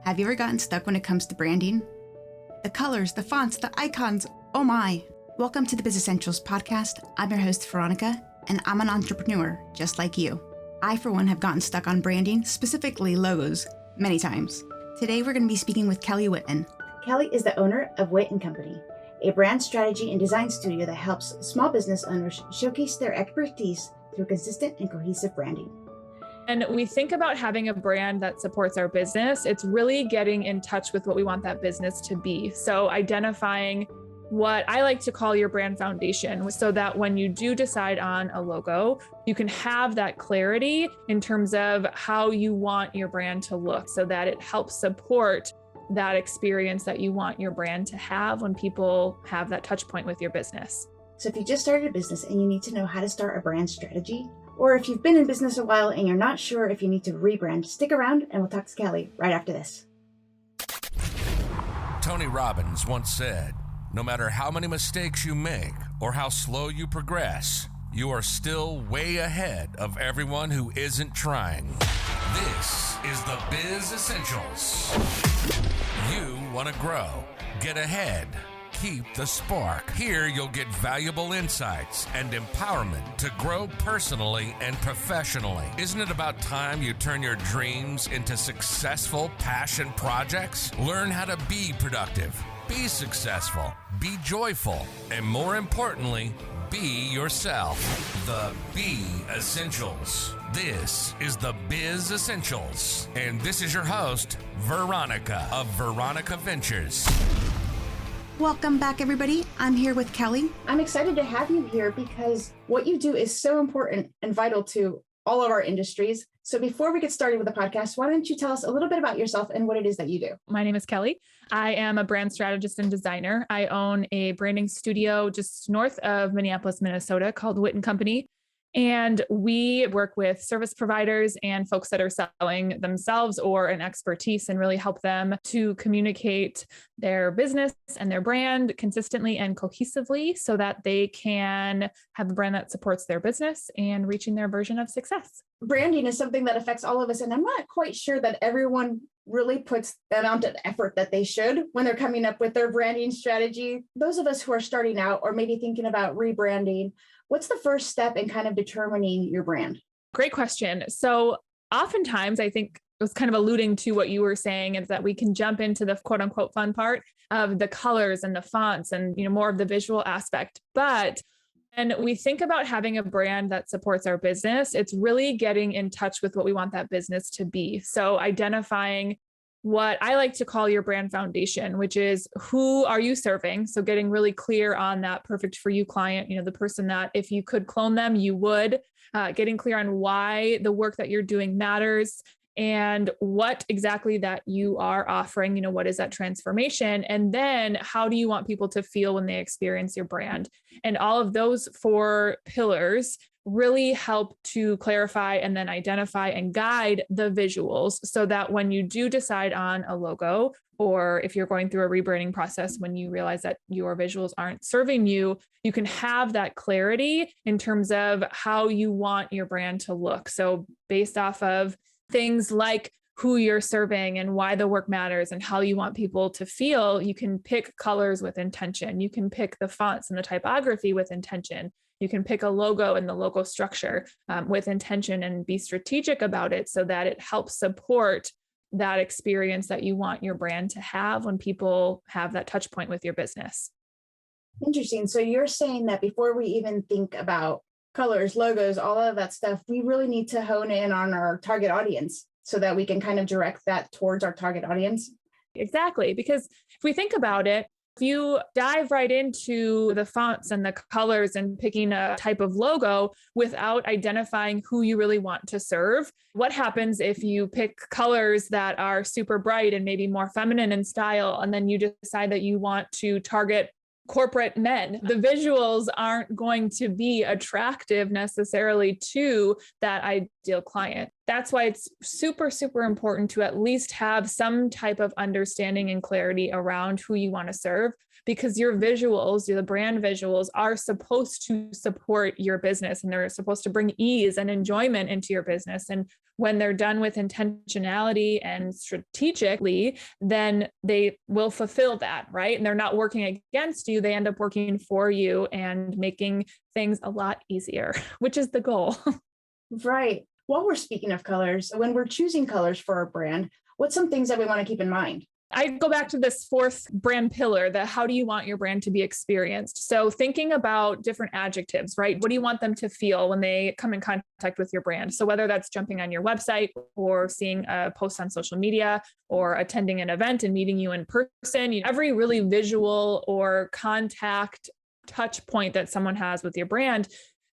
Have you ever gotten stuck when it comes to branding? The colors, the fonts, the icons, oh my. Welcome to the Biz Essentials podcast. I'm your host, Veronika, and I'm an entrepreneur just like you. I, for one, have gotten stuck on branding, specifically logos, many times. Today, we're going to be speaking with Kelly Wittman. Kelly is the owner of Witt Company, a brand strategy and design studio that helps small business owners showcase their expertise through consistent and cohesive branding. And we think about having a brand that supports our business. It's really getting in touch with what we want that business to be. So identifying what I like to call your brand foundation, so that when you do decide on a logo, you can have that clarity in terms of how you want your brand to look, so that it helps support that experience that you want your brand to have when people have that touch point with your business. So if you just started a business and you need to know how to start a brand strategy, or if you've been in business a while and you're not sure if you need to rebrand, stick around and we'll talk to Kelly right after this. Tony Robbins once said, "No matter how many mistakes you make or how slow you progress, you are still way ahead of everyone who isn't trying." This is the Biz Essentials. You want to grow, get ahead, keep the spark. Here you'll get valuable insights and empowerment to grow personally and professionally. Isn't it about time you turn your dreams into successful passion projects? Learn how to be productive, be successful, be joyful, and more importantly, be yourself. The B Essentials. This is the Biz Essentials. And this is your host, Veronika of Veronika Ventures. Welcome back, everybody. I'm here with Kelly. I'm excited to have you here because what you do is so important and vital to all of our industries. So before we get started with the podcast, why don't you tell us a little bit about yourself and what it is that you do? My name is Kelly. I am a brand strategist and designer. I own a branding studio just north of Minneapolis, Minnesota called Witt Company. And we work with service providers and folks that are selling themselves or an expertise and really help them to communicate their business and their brand consistently and cohesively so that they can have a brand that supports their business and reaching their version of success. Branding is something that affects all of us. And I'm not quite sure that everyone really puts the amount of effort that they should when they're coming up with their branding strategy. Those of us who are starting out or maybe thinking about rebranding, what's the first step in kind of determining your brand? Great question. So oftentimes, I think it was kind of alluding to what you were saying, is that we can jump into the quote unquote fun part of the colors and the fonts and, more of the visual aspect. But when we think about having a brand that supports our business, it's really getting in touch with what we want that business to be. So identifying what I like to call your brand foundation, which is who are you serving? So getting really clear on that perfect for you client, the person that if you could clone them, you would, getting clear on why the work that you're doing matters and what exactly that you are offering, what is that transformation? And then how do you want people to feel when they experience your brand? And all of those four pillars really help to clarify and then identify and guide the visuals so that when you do decide on a logo, or if you're going through a rebranding process, when you realize that your visuals aren't serving you, you can have that clarity in terms of how you want your brand to look. So based off of things like who you're serving and why the work matters and how you want people to feel, you can pick colors with intention. You can pick the fonts and the typography with intention. You can pick a logo and the logo structure with intention and be strategic about it so that it helps support that experience that you want your brand to have when people have that touch point with your business. Interesting. So you're saying that before we even think about colors, logos, all of that stuff, we really need to hone in on our target audience so that we can kind of direct that towards our target audience. Exactly. Because if we think about it, if you dive right into the fonts and the colors and picking a type of logo without identifying who you really want to serve, what happens if you pick colors that are super bright and maybe more feminine in style, and then you decide that you want to target corporate men? The visuals aren't going to be attractive necessarily to that ideal client. That's why it's super, super important to at least have some type of understanding and clarity around who you want to serve, because your visuals, the brand visuals, are supposed to support your business and they're supposed to bring ease and enjoyment into your business. And when they're done with intentionality and strategically, then they will fulfill that, right? And they're not working against you. They end up working for you and making things a lot easier, which is the goal. Right. While we're speaking of colors, when we're choosing colors for our brand, what's some things that we want to keep in mind? I go back to this fourth brand pillar, the how do you want your brand to be experienced? So thinking about different adjectives, right? What do you want them to feel when they come in contact with your brand? So whether that's jumping on your website or seeing a post on social media or attending an event and meeting you in person, every really visual or contact touch point that someone has with your brand,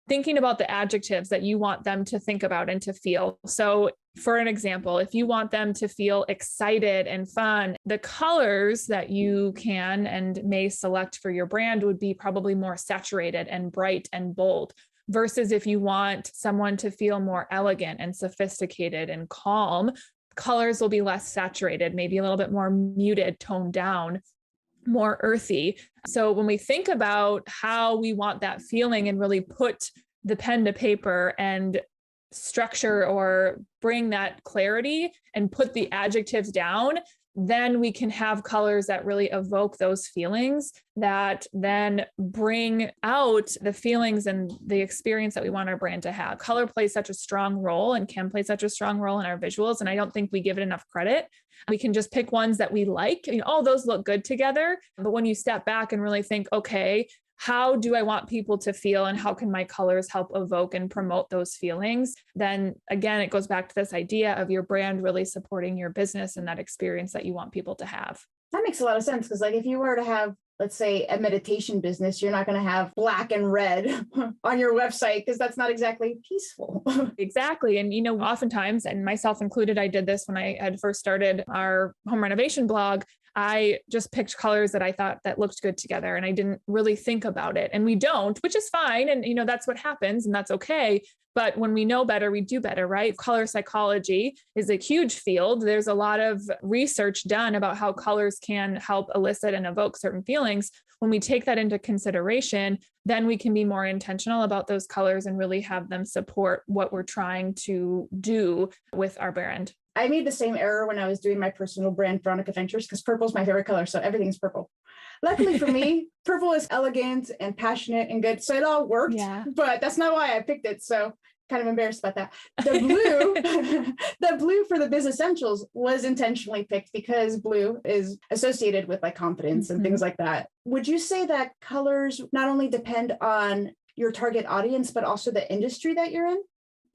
thinking about the adjectives that you want them to think about and to feel. So for an example, if you want them to feel excited and fun, the colors that you can and may select for your brand would be probably more saturated and bright and bold. Versus if you want someone to feel more elegant and sophisticated and calm, colors will be less saturated, maybe a little bit more muted, toned down, more earthy. So when we think about how we want that feeling and really put the pen to paper and structure or bring that clarity and put the adjectives down, then we can have colors that really evoke those feelings that then bring out the feelings and the experience that we want our brand to have. Color plays such a strong role and can play such a strong role in our visuals. And I don't think we give it enough credit. We can just pick ones that we like, oh, those look good together. But when you step back and really think, okay, how do I want people to feel and how can my colors help evoke and promote those feelings? Then again, it goes back to this idea of your brand really supporting your business and that experience that you want people to have. That makes a lot of sense because if you were to have, let's say, a meditation business, you're not going to have black and red on your website because that's not exactly peaceful. Exactly. And, oftentimes, and myself included, I did this when I had first started our home renovation blog. I just picked colors that I thought that looked good together and I didn't really think about it. And we don't, which is fine. And, that's what happens and that's okay. But when we know better, we do better, right? Color psychology is a huge field. There's a lot of research done about how colors can help elicit and evoke certain feelings. When we take that into consideration, then we can be more intentional about those colors and really have them support what we're trying to do with our brand. I made the same error when I was doing my personal brand, Veronika Ventures, because purple is my favorite color. So everything's purple. Luckily for me, purple is elegant and passionate and good. So it all worked, but that's not why I picked it. So kind of embarrassed about that. The blue, the blue for the Biz Essentials was intentionally picked because blue is associated with confidence and things like that. Would you say that colors not only depend on your target audience, but also the industry that you're in?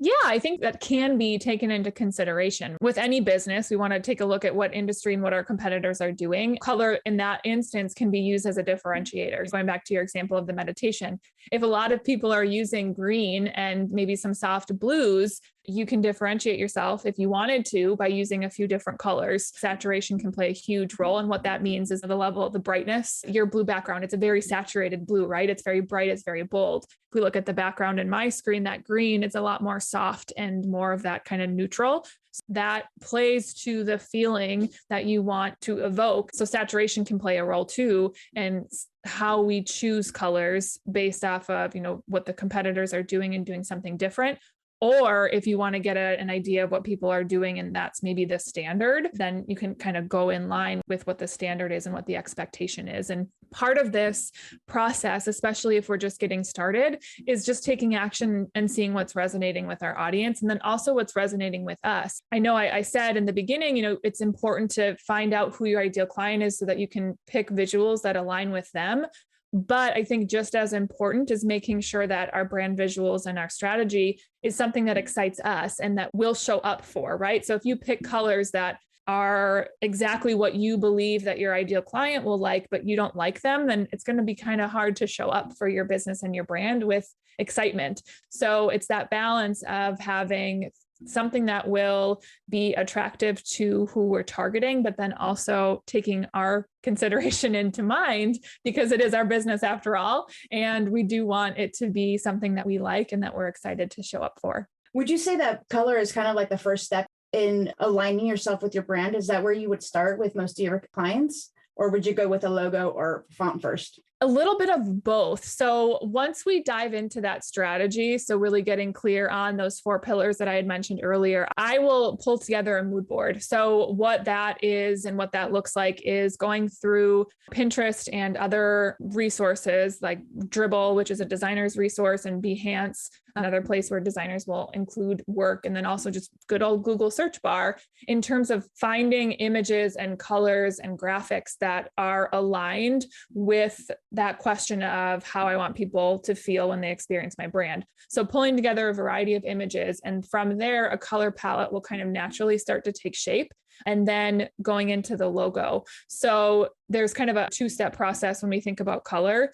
Yeah, I think that can be taken into consideration. With any business, we want to take a look at what industry and what our competitors are doing. Color in that instance can be used as a differentiator. Going back to your example of the meditation, if a lot of people are using green and maybe some soft blues, you can differentiate yourself if you wanted to by using a few different colors. Saturation can play a huge role. And what that means is the level of the brightness. Your blue background, it's a very saturated blue, right? It's very bright. It's very bold. If we look at the background in my screen, that green is a lot more soft and more of that kind of neutral. That plays to the feeling that you want to evoke. So saturation can play a role too. And how we choose colors based off of, what the competitors are doing and doing something different. Or if you want to get an idea of what people are doing and that's maybe the standard, then you can kind of go in line with what the standard is and what the expectation is. And part of this process, especially if we're just getting started, is just taking action and seeing what's resonating with our audience and then also what's resonating with us. I know I said in the beginning, it's important to find out who your ideal client is so that you can pick visuals that align with them. But I think just as important is making sure that our brand visuals and our strategy is something that excites us and that we'll show up for, right? So if you pick colors that are exactly what you believe that your ideal client will like, but you don't like them, then it's going to be kind of hard to show up for your business and your brand with excitement. So it's that balance of having something that will be attractive to who we're targeting, but then also taking our consideration into mind because it is our business after all. And we do want it to be something that we like and that we're excited to show up for. Would you say that color is kind of like the first step in aligning yourself with your brand? Is that where you would start with most of your clients? Or would you go with a logo or font first? A little bit of both. So once we dive into that strategy, so really getting clear on those 4 pillars that I had mentioned earlier, I will pull together a mood board. So what that is and what that looks like is going through Pinterest and other resources like Dribbble, which is a designer's resource, and Behance, another place where designers will include work, and then also just good old Google search bar in terms of finding images and colors and graphics that are aligned with that question of how I want people to feel when they experience my brand. So pulling together a variety of images, and from there, a color palette will kind of naturally start to take shape, and then going into the logo. So there's kind of a 2-step process when we think about color.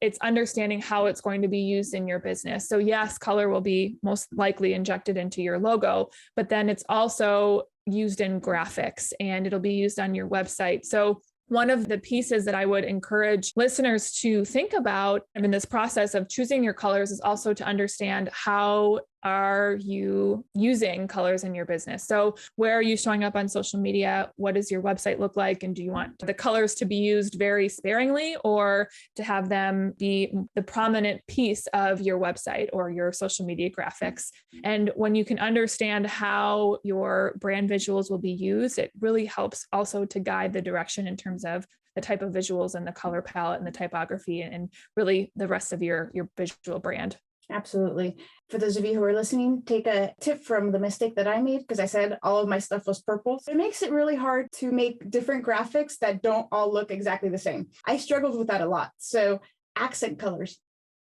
It's understanding how it's going to be used in your business. So yes, color will be most likely injected into your logo, but then it's also used in graphics and it'll be used on your website. So one of the pieces that I would encourage listeners to think about in this process of choosing your colors is also to understand how are you using colors in your business? So where are you showing up on social media? What does your website look like? And do you want the colors to be used very sparingly or to have them be the prominent piece of your website or your social media graphics? And when you can understand how your brand visuals will be used, it really helps also to guide the direction in terms of the type of visuals and the color palette and the typography and really the rest of your visual brand. Absolutely. For those of you who are listening, take a tip from the mistake that I made, because I said all of my stuff was purple. It makes it really hard to make different graphics that don't all look exactly the same. I struggled with that a lot. So accent colors,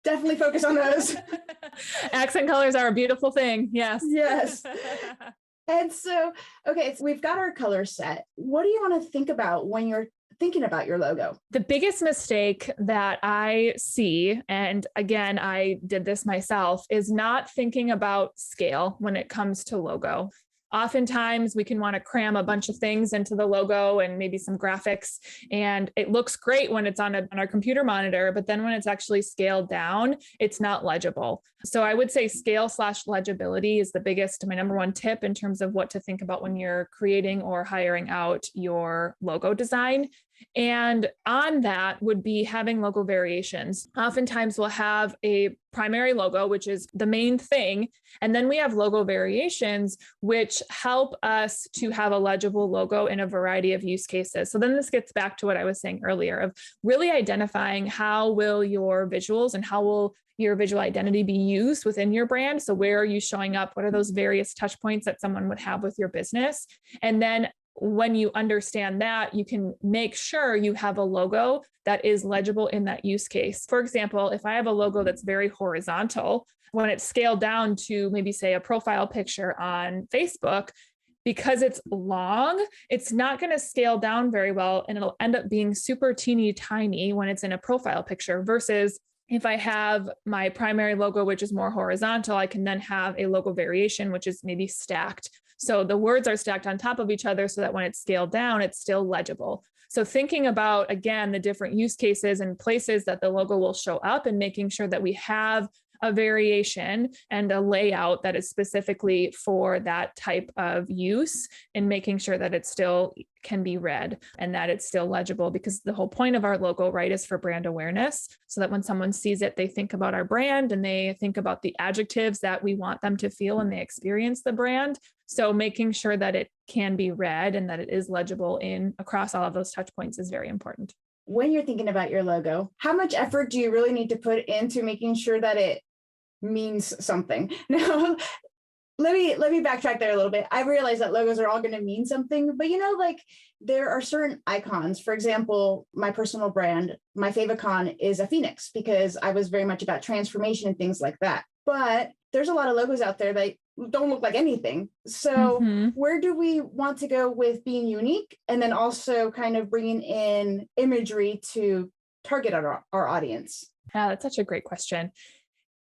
definitely focus on those. Accent colors are a beautiful thing. Yes. Yes. And so, okay, so we've got our color set. What do you want to think about when you're thinking about your logo? The biggest mistake that I see, and again, I did this myself, is not thinking about scale when it comes to logo. Oftentimes we can want to cram a bunch of things into the logo and maybe some graphics, and it looks great when it's on our computer monitor, but then when it's actually scaled down, it's not legible. So I would say scale/legibility is my number 1 tip in terms of what to think about when you're creating or hiring out your logo design. And on that would be having logo variations. Oftentimes we'll have a primary logo, which is the main thing. And then we have logo variations, which help us to have a legible logo in a variety of use cases. So then this gets back to what I was saying earlier of really identifying how will your visuals and how will your visual identity be used within your brand. So where are you showing up? What are those various touch points that someone would have with your business? And then when you understand that, you can make sure you have a logo that is legible in that use case. For example, if I have a logo that's very horizontal, when it's scaled down to maybe say a profile picture on Facebook, because it's long, it's not going to scale down very well and it'll end up being super teeny tiny when it's in a profile picture versus if I have my primary logo, which is more horizontal, I can then have a logo variation, which is maybe stacked. So the words are stacked on top of each other so that when it's scaled down, it's still legible. So thinking about, again, the different use cases and places that the logo will show up and making sure that we have a variation and a layout that is specifically for that type of use and making sure that it still can be read and that it's still legible, because the whole point of our logo, right, is for brand awareness, so that when someone sees it, they think about our brand and they think about the adjectives that we want them to feel when they experience the brand. So making sure that it can be read and that it is legible across all of those touch points is very important. When you're thinking about your logo, how much effort do you really need to put into making sure that it means something? Now, let me backtrack there a little bit. I realize that logos are all going to mean something, but like there are certain icons. For example, my personal brand, my favicon is a phoenix because I was very much about transformation and things like that. But there's a lot of logos out there that don't look like anything. So where do we want to go with being unique and then also kind of bringing in imagery to target our audience? Yeah, that's such a great question.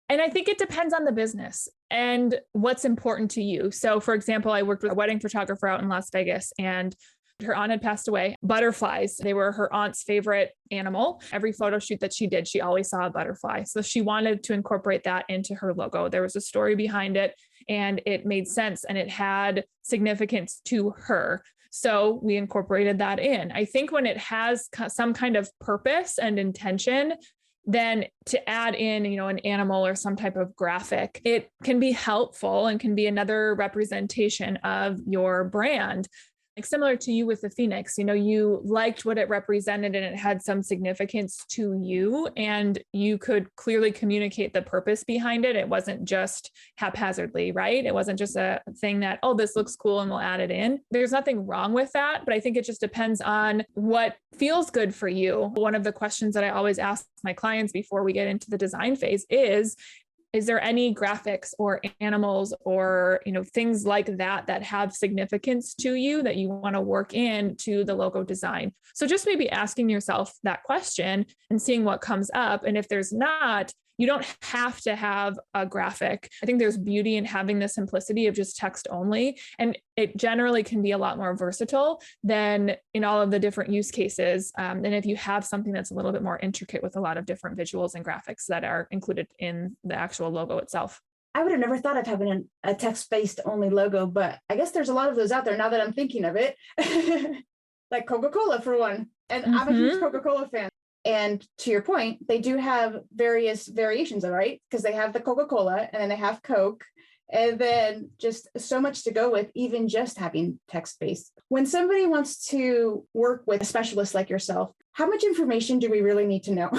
And I think it depends on the business and what's important to you. So for example, I worked with a wedding photographer out in Las Vegas and her aunt had passed away. Butterflies, they were her aunt's favorite animal. Every photo shoot that she did, she always saw a butterfly. So she wanted to incorporate that into her logo. There was a story behind it and it made sense and it had significance to her. So we incorporated that in. I think when it has some kind of purpose and intention, then to add in, an animal or some type of graphic, it can be helpful and can be another representation of your brand. Like similar to you with the Phoenix, you liked what it represented and it had some significance to you, and you could clearly communicate the purpose behind it. It wasn't just haphazardly, right? It wasn't just a thing that, oh, this looks cool and we'll add it in. There's nothing wrong with that, but I think it just depends on what feels good for you. One of the questions that I always ask my clients before we get into the design phase is there any graphics or animals or, things like that have significance to you that you want to work into the logo design? So just maybe asking yourself that question and seeing what comes up. And if there's not, you don't have to have a graphic. I think there's beauty in having the simplicity of just text only. And it generally can be a lot more versatile than in all of the different use cases. And if you have something that's a little bit more intricate with a lot of different visuals and graphics that are included in the actual logo itself. I would have never thought of having a text-based only logo, but I guess there's a lot of those out there now that I'm thinking of it. Like Coca-Cola for one. And I'm a huge Coca-Cola fan. And to your point, they do have various variations, all right? Because they have the Coca-Cola and then they have Coke, and then just so much to go with, even just having text-based. When somebody wants to work with a specialist like yourself, how much information do we really need to know?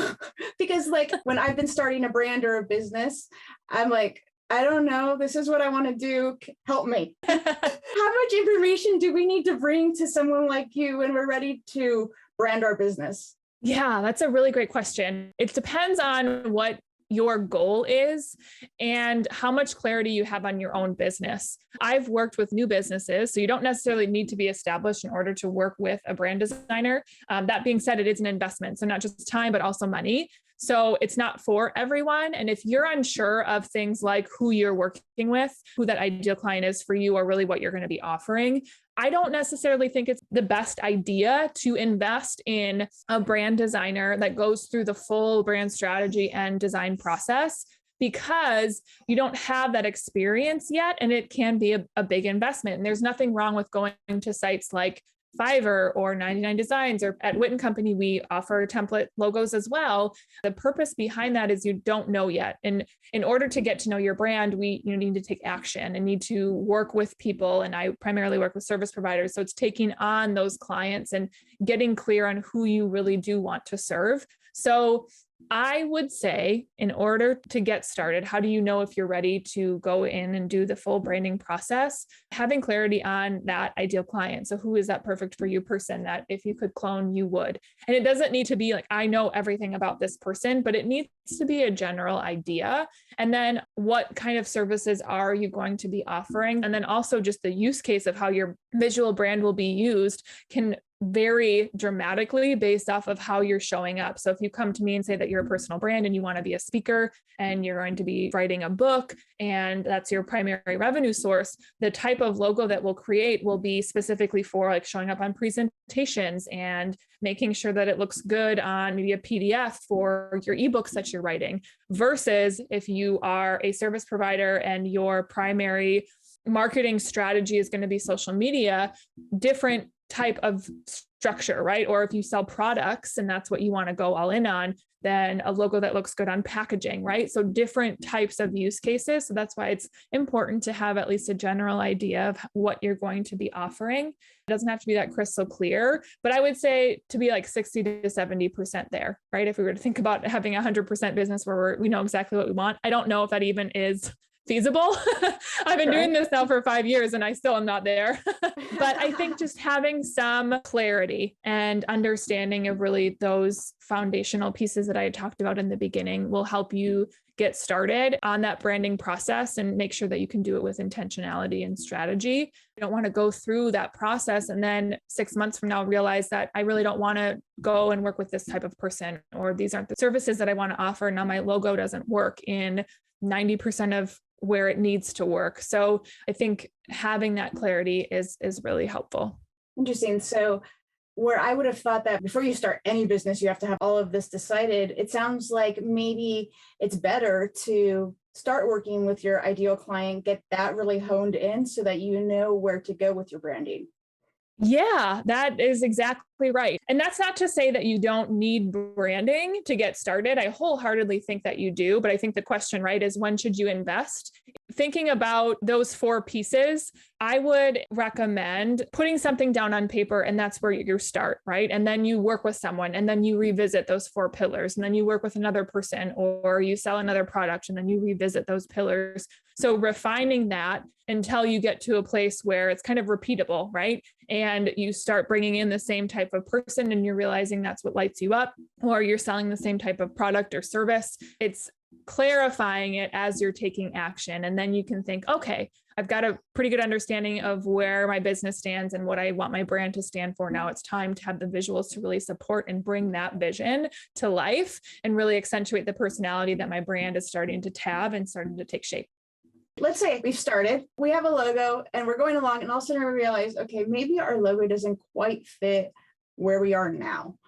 Because when I've been starting a brand or a business, I'm like, I don't know, this is what I want to do. Help me. How much information do we need to bring to someone like you when we're ready to brand our business? Yeah, that's a really great question. It depends on what your goal is and how much clarity you have on your own business. I've worked with new businesses, so you don't necessarily need to be established in order to work with a brand designer. That being said, it is an investment. So not just time, but also money. So it's not for everyone. And if you're unsure of things like who you're working with, who that ideal client is for you, or really what you're going to be offering, I don't necessarily think it's the best idea to invest in a brand designer that goes through the full brand strategy and design process, because you don't have that experience yet. And it can be a big investment. And there's nothing wrong with going to sites like Fiverr or 99 Designs, or at Witt Company, we offer template logos as well. The purpose behind that is you don't know yet. And in order to get to know your brand, you need to take action and need to work with people. And I primarily work with service providers. So it's taking on those clients and getting clear on who you really do want to serve. So I would say, in order to get started, how do you know if you're ready to go in and do the full branding process? Having clarity on that ideal client. So who is that perfect for you person that if you could clone, you would? And it doesn't need to be like, I know everything about this person, but it needs to be a general idea. And then what kind of services are you going to be offering? And then also just the use case of how your visual brand will be used can vary dramatically based off of how you're showing up. So if you come to me and say that you're a personal brand and you want to be a speaker and you're going to be writing a book and that's your primary revenue source, the type of logo that we'll create will be specifically for showing up on presentations and making sure that it looks good on maybe a PDF for your ebooks that you're writing, versus if you are a service provider and your primary marketing strategy is going to be social media, different type of structure, right? Or if you sell products and that's what you want to go all in on, then a logo that looks good on packaging, right? So different types of use cases. So that's why it's important to have at least a general idea of what you're going to be offering. It doesn't have to be that crystal clear, but I would say to be 60 to 70% there, right? If we were to think about having 100% business where we know exactly what we want, I don't know if that even is feasible. I've been doing this now for 5 years and I still am not there. But I think just having some clarity and understanding of really those foundational pieces that I had talked about in the beginning will help you get started on that branding process and make sure that you can do it with intentionality and strategy. You don't want to go through that process and then 6 months from now realize that I really don't want to go and work with this type of person, or these aren't the services that I want to offer. Now my logo doesn't work in 90% of where it needs to work. So I think having that clarity is really helpful. Interesting. So where I would have thought that before you start any business, you have to have all of this decided, it sounds like maybe it's better to start working with your ideal client, get that really honed in so that you know where to go with your branding. Yeah, that is exactly right. And that's not to say that you don't need branding to get started. I wholeheartedly think that you do, but I think the question, right, is when should you invest? Thinking about those 4 pieces, I would recommend putting something down on paper, and that's where you start, right? And then you work with someone, and then you revisit those 4 pillars, and then you work with another person, or you sell another product, and then you revisit those pillars. So refining that until you get to a place where it's kind of repeatable, right? And you start bringing in the same type of person and you're realizing that's what lights you up, or you're selling the same type of product or service. It's clarifying it as you're taking action. And then you can think, okay, I've got a pretty good understanding of where my business stands and what I want my brand to stand for. Now it's time to have the visuals to really support and bring that vision to life and really accentuate the personality that my brand is starting to have and starting to take shape. Let's say we've started, we have a logo and we're going along and all of a sudden we realize, okay, maybe our logo doesn't quite fit where we are now.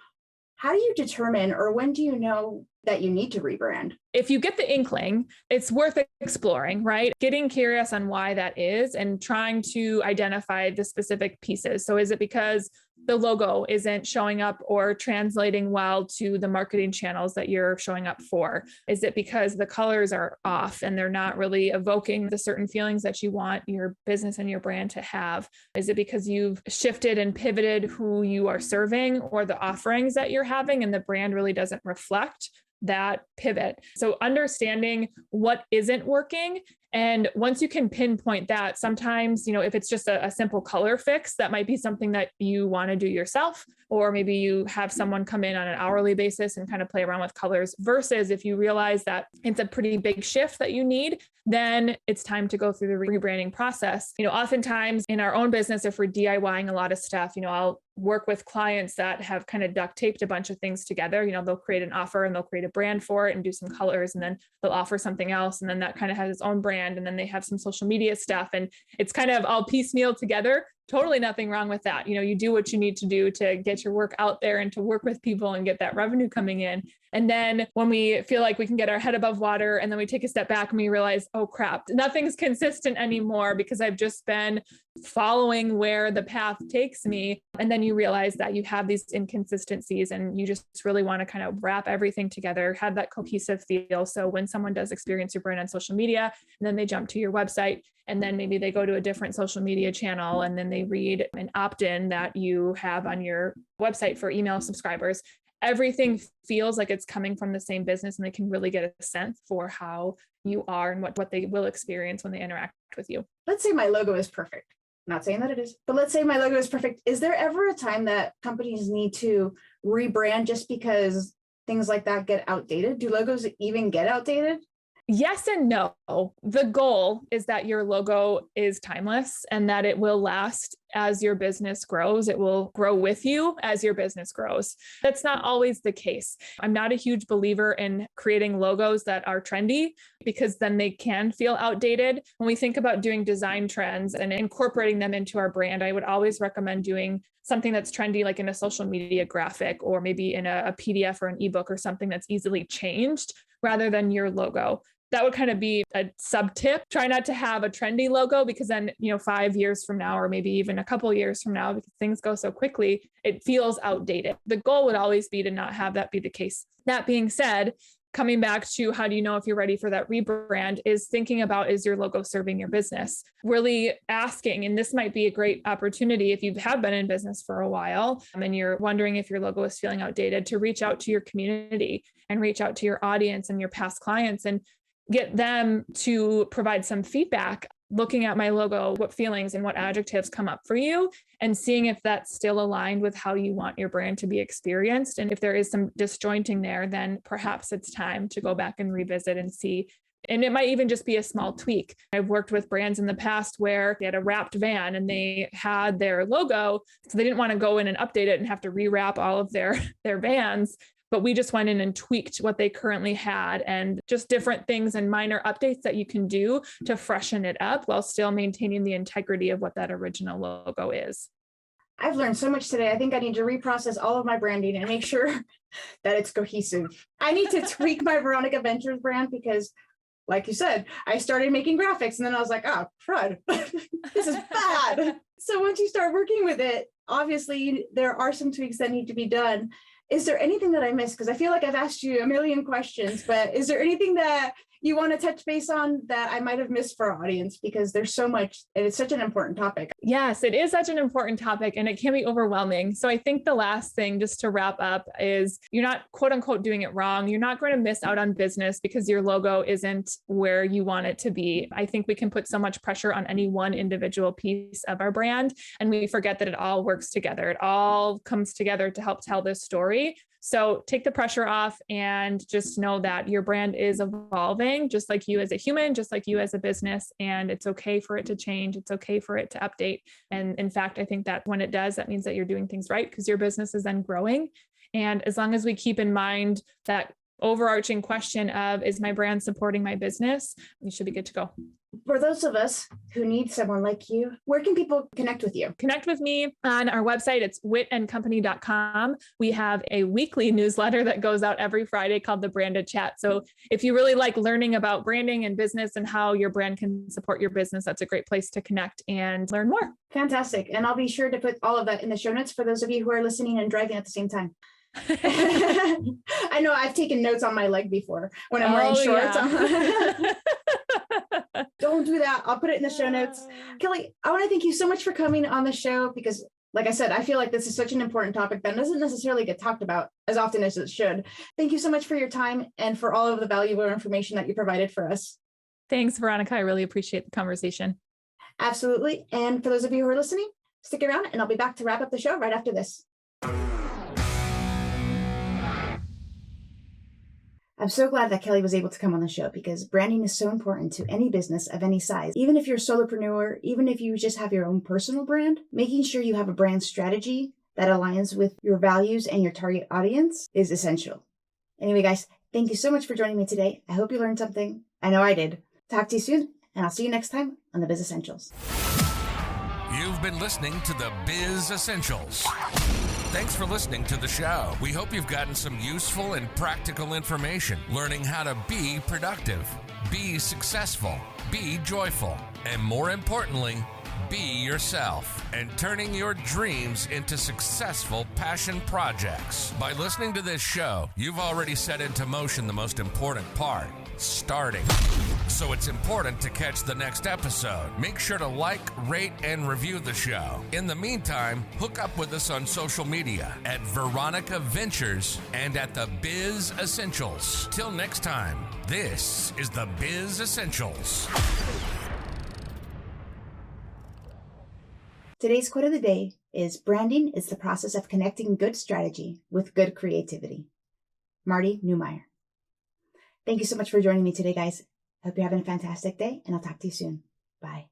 How do you determine, or when do you know that you need to rebrand? If you get the inkling, it's worth exploring, right? Getting curious on why that is and trying to identify the specific pieces. So is it because the logo isn't showing up or translating well to the marketing channels that you're showing up for? Is it because the colors are off and they're not really evoking the certain feelings that you want your business and your brand to have? Is it because you've shifted and pivoted who you are serving or the offerings that you're having and the brand really doesn't reflect that pivot? So understanding what isn't working. And once you can pinpoint that, sometimes, if it's just a simple color fix, that might be something that you want to do yourself, or maybe you have someone come in on an hourly basis and kind of play around with colors, versus if you realize that it's a pretty big shift that you need, then it's time to go through the rebranding process. Oftentimes in our own business, if we're DIYing a lot of stuff, I'll work with clients that have kind of duct taped a bunch of things together. They'll create an offer and they'll create a brand for it and do some colors, and then they'll offer something else. And then that kind of has its own brand. And then they have some social media stuff and it's kind of all piecemeal together. Totally nothing wrong with that. You do what you need to do to get your work out there and to work with people and get that revenue coming in. And then when we feel like we can get our head above water and then we take a step back and we realize, oh crap, nothing's consistent anymore because I've just been following where the path takes me. And then you realize that you have these inconsistencies and you just really want to kind of wrap everything together, have that cohesive feel. So when someone does experience your brand on social media and then they jump to your website and then maybe they go to a different social media channel and then they read an opt-in that you have on your website for email subscribers, everything feels like it's coming from the same business and they can really get a sense for how you are and what they will experience when they interact with you. Let's say my logo is perfect. Not saying that it is, but let's say my logo is perfect. Is there ever a time that companies need to rebrand just because things like that get outdated? Do logos even get outdated? Yes and no. The goal is that your logo is timeless and that it will last as your business grows. It will grow with you as your business grows. That's not always the case. I'm not a huge believer in creating logos that are trendy because then they can feel outdated. When we think about doing design trends and incorporating them into our brand, I would always recommend doing something that's trendy, like in a social media graphic, or maybe in a PDF or an ebook or something that's easily changed rather than your logo. That would kind of be a sub tip. Try not to have a trendy logo because then, 5 years from now, or maybe even a couple of years from now, because things go so quickly, it feels outdated. The goal would always be to not have that be the case. That being said, coming back to how do you know if you're ready for that rebrand is thinking about, is your logo serving your business? Really asking, and this might be a great opportunity if you have been in business for a while and you're wondering if your logo is feeling outdated, to reach out to your community and reach out to your audience and your past clients and get them to provide some feedback, looking at my logo, what feelings and what adjectives come up for you, and seeing if that's still aligned with how you want your brand to be experienced. And if there is some disjointing there, then perhaps it's time to go back and revisit and see. And it might even just be a small tweak. I've worked with brands in the past where they had a wrapped van and they had their logo, so they didn't want to go in and update it and have to rewrap all of their vans. But we just went in and tweaked what they currently had, and just different things and minor updates that you can do to freshen it up while still maintaining the integrity of what that original logo is. I've learned so much today. I think I need to reprocess all of my branding and make sure that it's cohesive. I need to tweak my Veronika Ventures brand because, like you said, I started making graphics and then I was like, oh, crud, this is bad. So once you start working with it, obviously there are some tweaks that need to be done. Is there anything that I missed? Because I feel like I've asked you a million questions, but is there anything that you want to touch base on that I might have missed for our audience? Because there's so much, and it's such an important topic. Yes, it is such an important topic and it can be overwhelming. So I think the last thing, just to wrap up, is you're not quote unquote doing it wrong. You're not going to miss out on business because your logo isn't where you want it to be. I think we can put so much pressure on any one individual piece of our brand, and we forget that it all works together. It all comes together to help tell this story. So take the pressure off and just know that your brand is evolving, just like you as a human, just like you as a business, and it's okay for it to change. It's okay for it to update. And in fact, I think that when it does, that means that you're doing things right because your business is then growing. And as long as we keep in mind that overarching question of, is my brand supporting my business? You should be good to go. For those of us who need someone like you, where can people connect with you? Connect with me on our website. It's wittandcompany.com. We have a weekly newsletter that goes out every Friday called the Branded Chat. So if you really like learning about branding and business and how your brand can support your business, that's a great place to connect and learn more. Fantastic. And I'll be sure to put all of that in the show notes for those of you who are listening and driving at the same time. I know I've taken notes on my leg before when I'm wearing shorts. Yeah. Don't do that. I'll put it in the show notes. Kelly, I want to thank you so much for coming on the show because, like I said, I feel like this is such an important topic that doesn't necessarily get talked about as often as it should. Thank you so much for your time and for all of the valuable information that you provided for us. Thanks, Veronika. I really appreciate the conversation. Absolutely. And for those of you who are listening, stick around and I'll be back to wrap up the show right after this. I'm so glad that Kelly was able to come on the show because branding is so important to any business of any size. Even if you're a solopreneur, even if you just have your own personal brand, making sure you have a brand strategy that aligns with your values and your target audience is essential. Anyway, guys, thank you so much for joining me today. I hope you learned something. I know I did. Talk to you soon, and I'll see you next time on the Biz Essentials. You've been listening to the Biz Essentials. Thanks for listening to the show. We hope you've gotten some useful and practical information, learning how to be productive, be successful, be joyful, and more importantly, be yourself, and turning your dreams into successful passion projects. By listening to this show, you've already set into motion the most important part, starting. So it's important to catch the next episode. Make sure to like, rate, and review the show. In the meantime, hook up with us on social media at Veronika Ventures and at the Biz Essentials. Till next time, this is the Biz Essentials. Today's quote of the day is, branding is the process of connecting good strategy with good creativity. Marty Neumeier. Thank you so much for joining me today, guys. Hope you're having a fantastic day, and I'll talk to you soon. Bye.